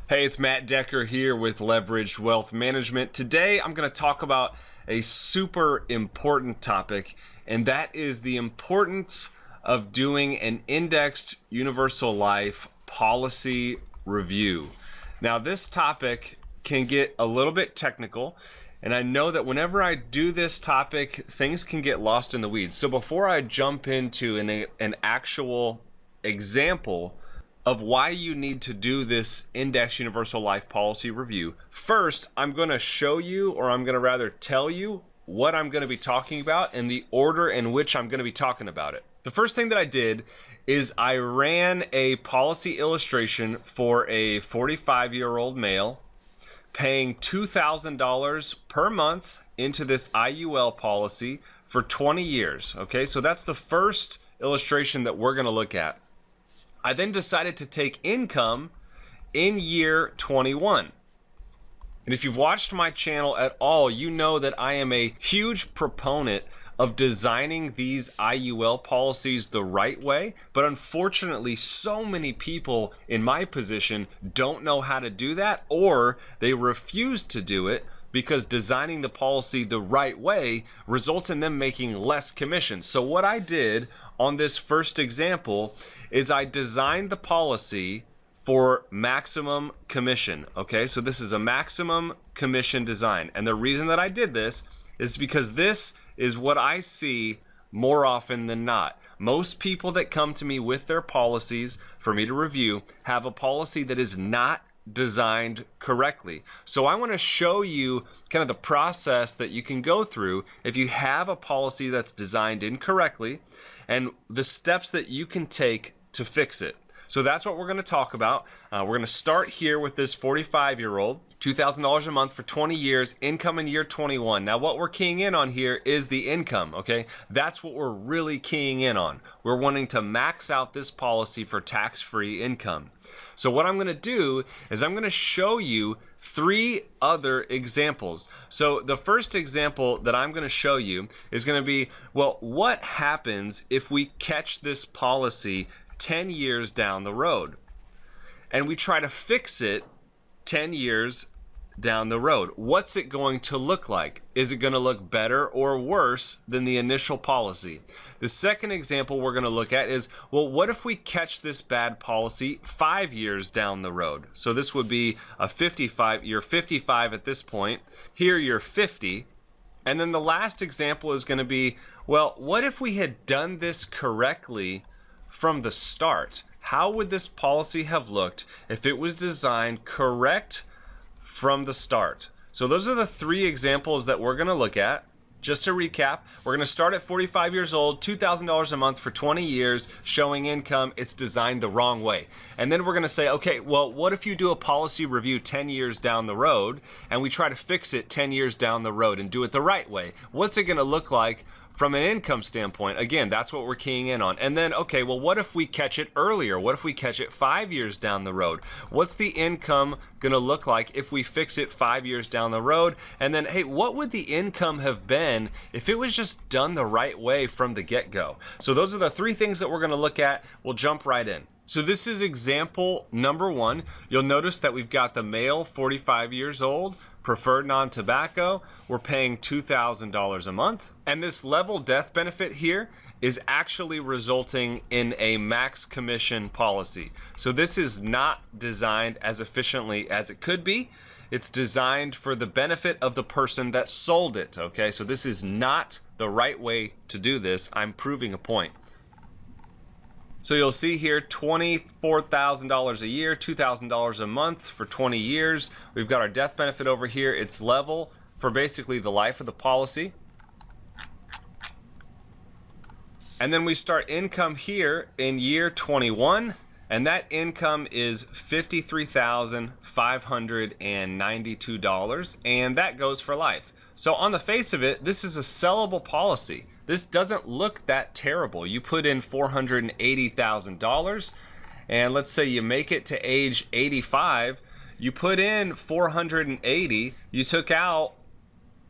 Hey, it's Matt Decker here with Leveraged Wealth Management. Today, I'm going to talk about a super important topic, and that is the importance of doing an indexed universal life policy review. Now, this topic can get a little bit technical, and I know that whenever I do this topic, things can get lost in the weeds. So before I jump into an actual example of why you need to do this index universal life policy review, first, I'm going to show you, or I'm going to rather tell you what I'm going to be talking about and the order in which I'm going to be talking about it. The first thing that I did is I ran a policy illustration for a 45-year-old male paying $2,000 per month into this IUL policy for 20 years. Okay, so that's the first illustration that we're going to look at. I then decided to take income in year 21. And if you've watched my channel at all, you know that I am a huge proponent of designing these IUL policies the right way. But unfortunately, so many people in my position don't know how to do that, or they refuse to do it because designing the policy the right way results in them making less commission. So what I did on this first example is I designed the policy for maximum commission. Okay, so this is a maximum commission design. And the reason that I did this is because this is what I see more often than not. Most people that come to me with their policies for me to review have a policy that is not designed correctly. So I want to show you kind of the process that you can go through if you have a policy that's designed incorrectly and the steps that you can take to fix it. So that's what we're going to talk about. We're going to start here with this 45-year-old, $2,000 a month for 20 years, income in year 21. Now what we're keying in on here is the income, okay? That's what we're really keying in on. We're wanting to max out this policy for tax-free income. So what I'm going to do is I'm going to show you 3 other examples. So the first example that I'm going to show you is going to be, well, what happens if we catch this policy 10 years down the road and we try to fix it 10 years down the road? What's it going to look like? Is it going to look better or worse than the initial policy? The second example we're going to look at is, well, what if we catch this bad policy 5 years down the road? So this would be a 55, you're 55 at this point, here you're 50. And then the last example is going to be, well, what if we had done this correctly from the start? How would this policy have looked if it was designed correct from the start? So those are the 3 examples that we're going to look at. Just to recap, we're going to start at 45 years old, $2,000 a month for 20 years, showing income. It's designed the wrong way. And then we're going to say, okay, well, what if you do a policy review 10 years down the road and we try to fix it 10 years down the road and do it the right way? What's it going to look like from an income standpoint? Again, that's what we're keying in on. And then, okay, well, what if we catch it earlier? What if we catch it 5 years down the road? What's the income going to look like if we fix it 5 years down the road? And then, hey, what would the income have been if it was just done the right way from the get-go? So those are the 3 things that we're going to look at. We'll jump right in. So this is example number 1. You'll notice that we've got the male, 45 years old, preferred non-tobacco. We're paying $2,000 a month. And this level death benefit here is actually resulting in a max commission policy. So this is not designed as efficiently as it could be. It's designed for the benefit of the person that sold it, okay? So this is not the right way to do this. I'm proving a point. So you'll see here $24,000 a year, $2,000 a month for 20 years. We've got our death benefit over here. It's level for basically the life of the policy. And then we start income here in year 21, and that income is $53,592, and that goes for life. So on the face of it, this is a sellable policy. This doesn't look that terrible. You put in $480,000, and let's say you make it to age 85, you put in $480,000, you took out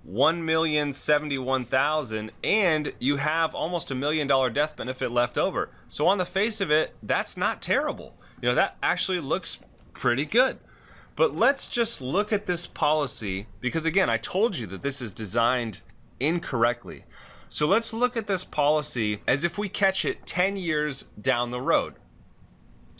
$1,071,000, and you have almost $1 million death benefit left over. So on the face of it, that's not terrible. You know, that actually looks pretty good. But let's just look at this policy, because again, I told you that this is designed incorrectly. So let's look at this policy as if we catch it 10 years down the road.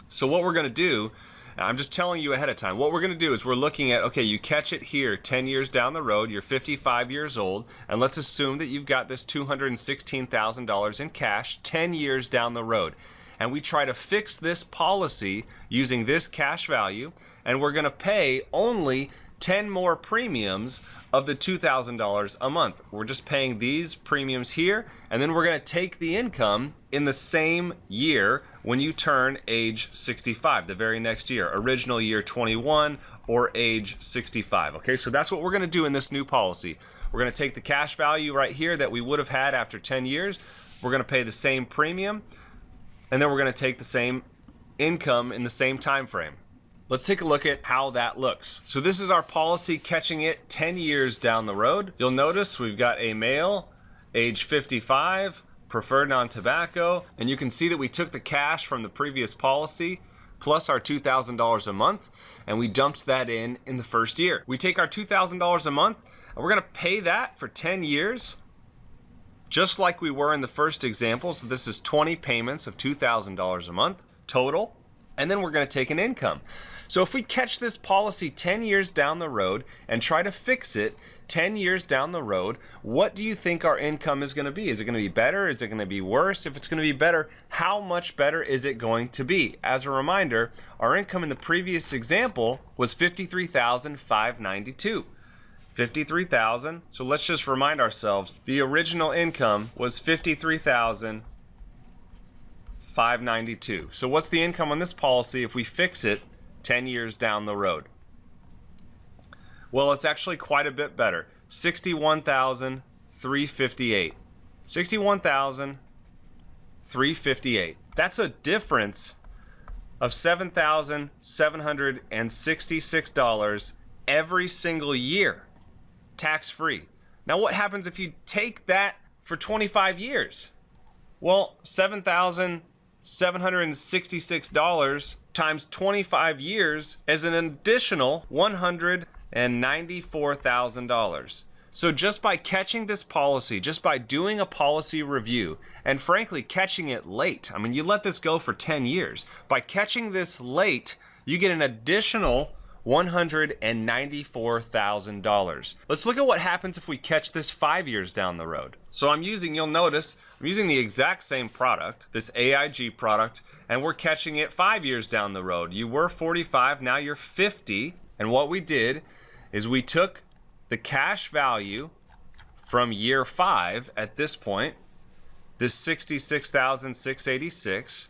So what we're going to do, I'm just telling you ahead of time, what we're going to do is we're looking at, okay, you catch it here 10 years down the road, you're 55 years old, and let's assume that you've got this $216,000 in cash 10 years down the road. And we try to fix this policy using this cash value, and we're going to pay only 10 more premiums of the $2,000 a month. We're just paying these premiums here, and then we're going to take the income in the same year when you turn age 65, the very next year, original year 21 or age 65. Okay, so that's what we're going to do in this new policy. We're going to take the cash value right here that we would have had after 10 years. We're going to pay the same premium, and then we're going to take the same income in the same time frame. Let's take a look at how that looks. So this is our policy catching it 10 years down the road. You'll notice we've got a male, age 55, preferred non-tobacco, and you can see that we took the cash from the previous policy plus our $2,000 a month, and we dumped that in the first year. We take our $2,000 a month, and we're gonna pay that for 10 years, just like we were in the first example. So this is 20 payments of $2,000 a month total, and then we're gonna take an income. So if we catch this policy 10 years down the road and try to fix it 10 years down the road, what do you think our income is going to be? Is it going to be better? Is it going to be worse? If it's going to be better, how much better is it going to be? As a reminder, our income in the previous example was $53,592. $53,000. So let's just remind ourselves, the original income was $53,592. So what's the income on this policy if we fix it 10 years down the road? Well, it's actually quite a bit better. $61,358. $61,358. That's a difference of $7,766 every single year, tax-free. Now, what happens if you take that for 25 years? Well, $7,766 times 25 years is an additional $194,000. So just by catching this policy, just by doing a policy review, and frankly catching it late, I mean, you let this go for 10 years. By catching this late, you get an additional $194,000. Let's look at what happens if we catch this 5 years down the road. So you'll notice, I'm using the exact same product, this AIG product, and we're catching it 5 years down the road. You were 45, now you're 50. And what we did is we took the cash value from year 5 at this point, this $66,686,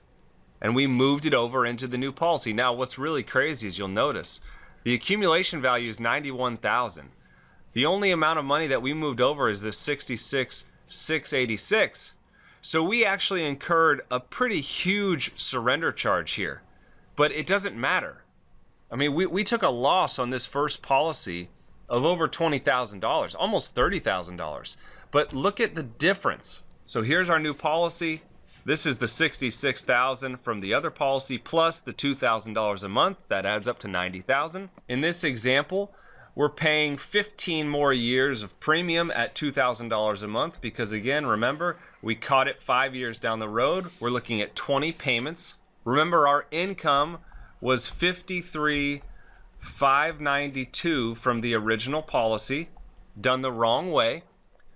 and we moved it over into the new policy. Now, what's really crazy is you'll notice the accumulation value is $91,000. The only amount of money that we moved over is this $66,686. So we actually incurred a pretty huge surrender charge here, but it doesn't matter. I mean, we took a loss on this first policy of over $20,000, almost $30,000. But look at the difference. So here's our new policy. This is the $66,000 from the other policy plus the $2,000 a month. That adds up to $90,000. In this example, we're paying 15 more years of premium at $2,000 a month because, again, remember, we caught it 5 years down the road. We're looking at 20 payments. Remember, our income was $53,592 from the original policy, done the wrong way.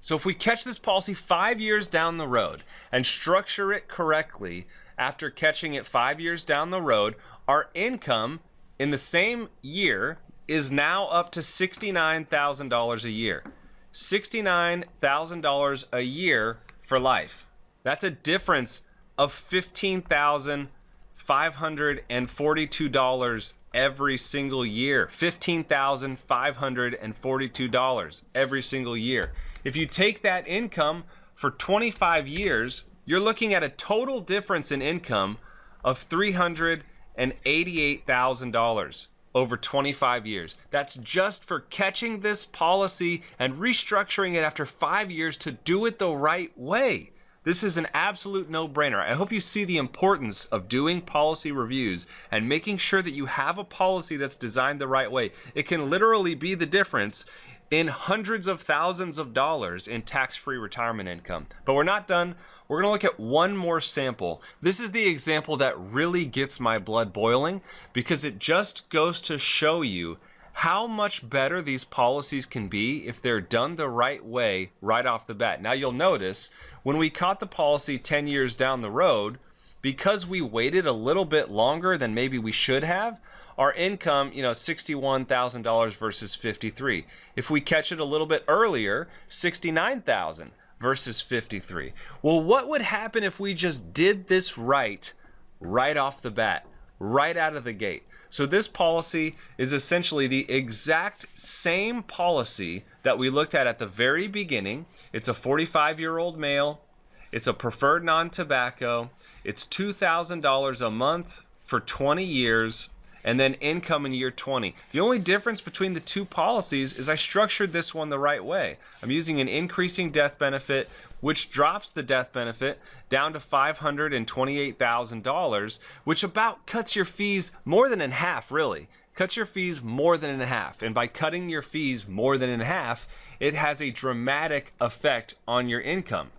So if we catch this policy 5 years down the road and structure it correctly after catching it 5 years down the road, our income in the same year is now up to $69,000 a year. $69,000 a year for life. That's a difference of $15,542 every single year. $15,542 every single year. If you take that income for 25 years, you're looking at a total difference in income of $388,000 over 25 years. That's just for catching this policy and restructuring it after 5 years to do it the right way. This is an absolute no-brainer. I hope you see the importance of doing policy reviews and making sure that you have a policy that's designed the right way. It can literally be the difference in hundreds of thousands of dollars in tax-free retirement income. But we're not done. We're gonna look at one more sample. This is the example that really gets my blood boiling because it just goes to show you how much better these policies can be if they're done the right way right off the bat. Now you'll notice when we caught the policy 10 years down the road, because we waited a little bit longer than maybe we should have, our income, $61,000 versus 53. If we catch it a little bit earlier, 69,000 versus 53. Well, what would happen if we just did this right off the bat, right out of the gate? So this policy is essentially the exact same policy that we looked at the very beginning. It's a 45-year-old male. It's a preferred non-tobacco. It's $2,000 a month for 20 years, and then income in year 20. The only difference between the two policies is I structured this one the right way. I'm using an increasing death benefit, which drops the death benefit down to $528,000, which about cuts your fees more than in half, really. Cuts your fees more than in half. And by cutting your fees more than in half, it has a dramatic effect on your income.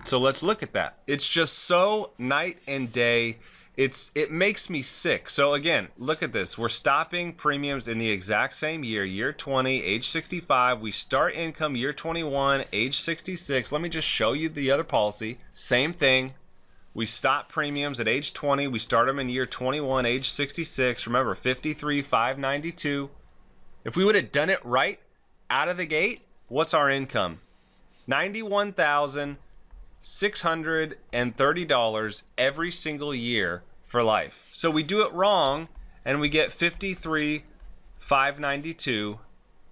So let's look at that. It's just so night and day. It makes me sick. So again, look at this. We're stopping premiums in the exact same year, year 20, age 65. We start income year 21, age 66. Let me just show you the other policy. Same thing. We stop premiums at age 20. We start them in year 21, age 66. Remember, 53, 592. If we would have done it right out of the gate, what's our income? $91,630 every single year for life. So we do it wrong and we get 53,592.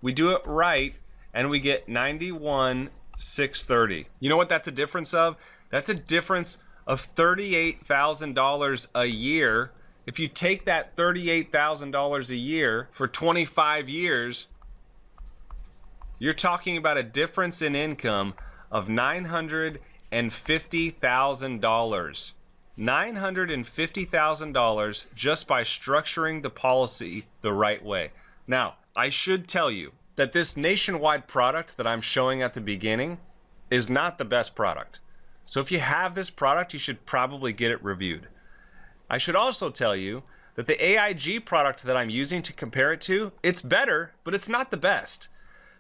We do it right and we get 91,630. You know what that's a difference of? That's a difference of $38,000 a year. If you take that $38,000 a year for 25 years, you're talking about a difference in income of $950,000. $950,000 just by structuring the policy the right way. Now, I should tell you that this nationwide product that I'm showing at the beginning is not the best product. So if you have this product, you should probably get it reviewed. I should also tell you that the AIG product that I'm using to compare it to, it's better, but it's not the best.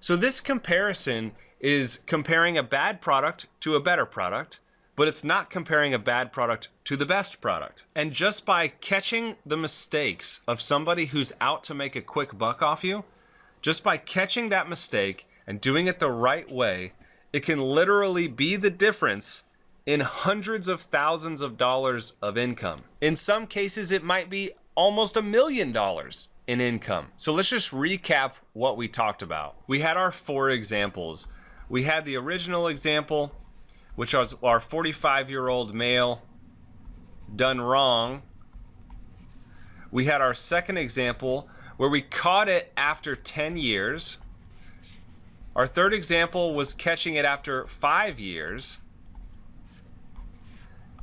So this comparison is comparing a bad product to a better product, but it's not comparing a bad product to the best product. And just by catching the mistakes of somebody who's out to make a quick buck off you, just by catching that mistake and doing it the right way, it can literally be the difference in hundreds of thousands of dollars of income. In some cases, it might be almost $1 million in income. So let's just recap what we talked about. We had our 4 examples. We had the original example, which was our 45-year-old male done wrong. We had our second example where we caught it after 10 years. Our third example was catching it after 5 years.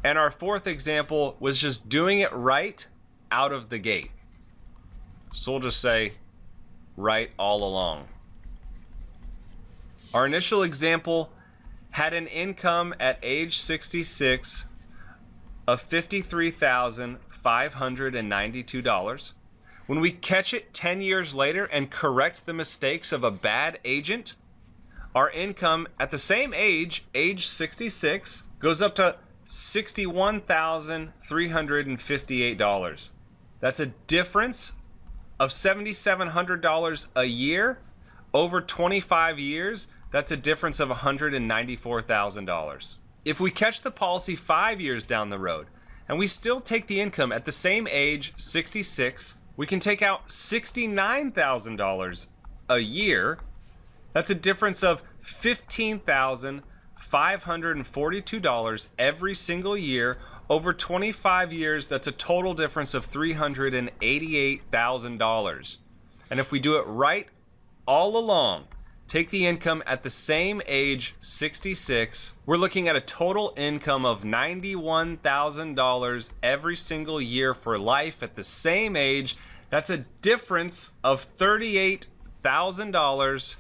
And our fourth example was just doing it right out of the gate. So we'll just say right all along. Our initial example had an income at age 66 of $53,592. When we catch it 10 years later and correct the mistakes of a bad agent, our income at the same age, age 66, goes up to $61,358. That's a difference of $7,700 a year over 25 years. That's a difference of $194,000. If we catch the policy 5 years down the road and we still take the income at the same age, 66, we can take out $69,000 a year. That's a difference of $15,542 every single year. Over 25 years, that's a total difference of $388,000. And if we do it right all along, take the income at the same age, 66. We're looking at a total income of $91,000 every single year for life at the same age. That's a difference of $38,000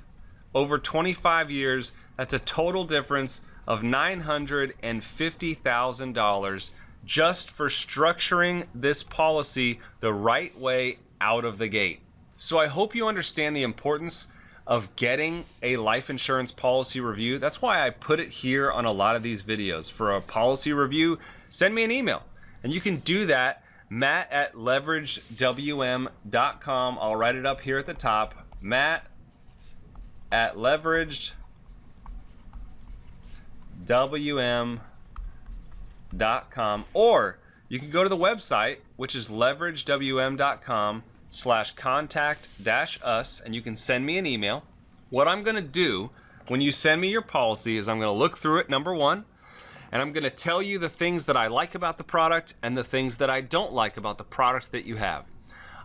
over 25 years. That's a total difference of $950,000 just for structuring this policy the right way out of the gate. So I hope you understand the importance of getting a life insurance policy review. That's why I put it here on a lot of these videos. For a policy review, send me an email. And you can do that, matt@leveragedwm.com. I'll write it up here at the top, matt@leveragedwm.com. Or you can go to the website, which is leveragedwm.com/contact-us, and you can send me an email. What I'm going to do when you send me your policy is I'm going to look through it, number one, and I'm going to tell you the things that I like about the product and the things that I don't like about the product that you have.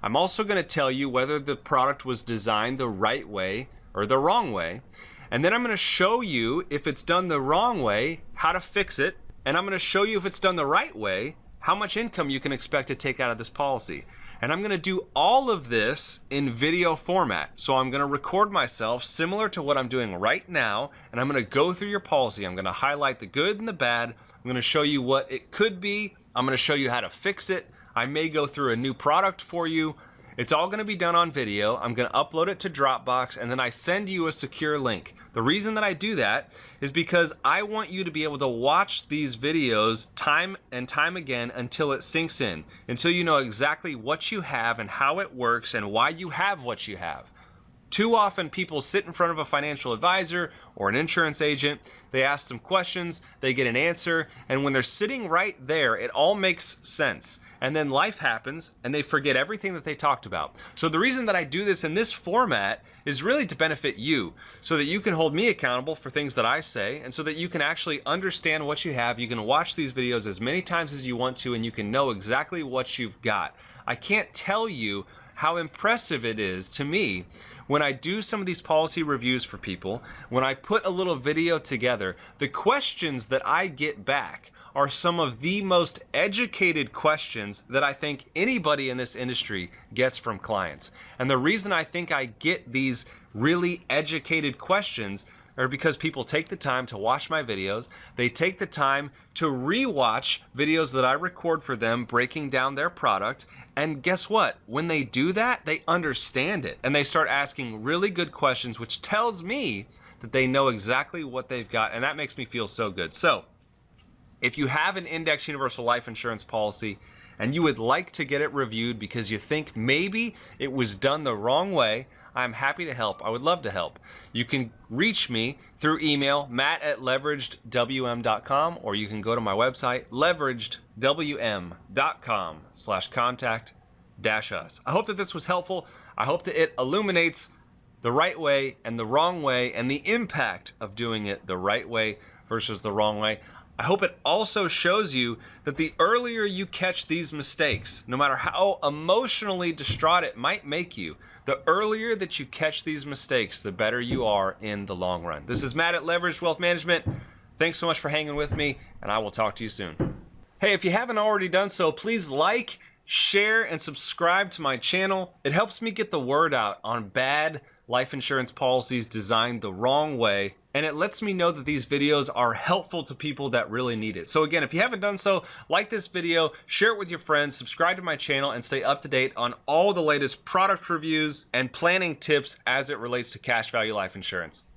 I'm also going to tell you whether the product was designed the right way or the wrong way. And then I'm going to show you, if it's done the wrong way, how to fix it. And I'm going to show you, if it's done the right way, how much income you can expect to take out of this policy. And I'm going to do all of this in video format. So I'm going to record myself similar to what I'm doing right now, and I'm going to go through your policy. I'm going to highlight the good and the bad. I'm going to show you what it could be. I'm going to show you how to fix it. I may go through a new product for you. It's all going to be done on video. I'm going to upload it to Dropbox, and then I send you a secure link. The reason that I do that is because I want you to be able to watch these videos time and time again until it sinks in, until you know exactly what you have and how it works and why you have what you have. Too often people sit in front of a financial advisor or an insurance agent, they ask some questions, they get an answer, and when they're sitting right there, it all makes sense. And then life happens and they forget everything that they talked about. So the reason that I do this in this format is really to benefit you, so that you can hold me accountable for things that I say, and so that you can actually understand what you have. You can watch these videos as many times as you want to, and you can know exactly what you've got. I can't tell you how impressive it is to me when I do some of these policy reviews for people, when I put a little video together. The questions that I get back are some of the most educated questions that I think anybody in this industry gets from clients. And the reason I think I get these really educated questions are because people take the time to watch my videos. They take the time to rewatch videos that I record for them breaking down their product. And guess what? When they do that, they understand it and they start asking really good questions, which tells me that they know exactly what they've got. And that makes me feel so good. So if you have an Index Universal Life Insurance policy and you would like to get it reviewed because you think maybe it was done the wrong way, I'm happy to help. I would love to help. You can reach me through email, matt@leveragedwm.com, or you can go to my website, leveragedwm.com/contact-us. I hope that this was helpful. I hope that it illuminates the right way and the wrong way and the impact of doing it the right way versus the wrong way. I hope it also shows you that the earlier you catch these mistakes, no matter how emotionally distraught it might make you, the earlier that you catch these mistakes, the better you are in the long run. This is Matt at Leveraged Wealth Management. Thanks so much for hanging with me, and I will talk to you soon. Hey, if you haven't already done so, please like, share, and subscribe to my channel. It helps me get the word out on bad life insurance policies designed the wrong way, and it lets me know that these videos are helpful to people that really need it. So again, if you haven't done so, like this video, share it with your friends, subscribe to my channel, and stay up to date on all the latest product reviews and planning tips as it relates to cash value life insurance.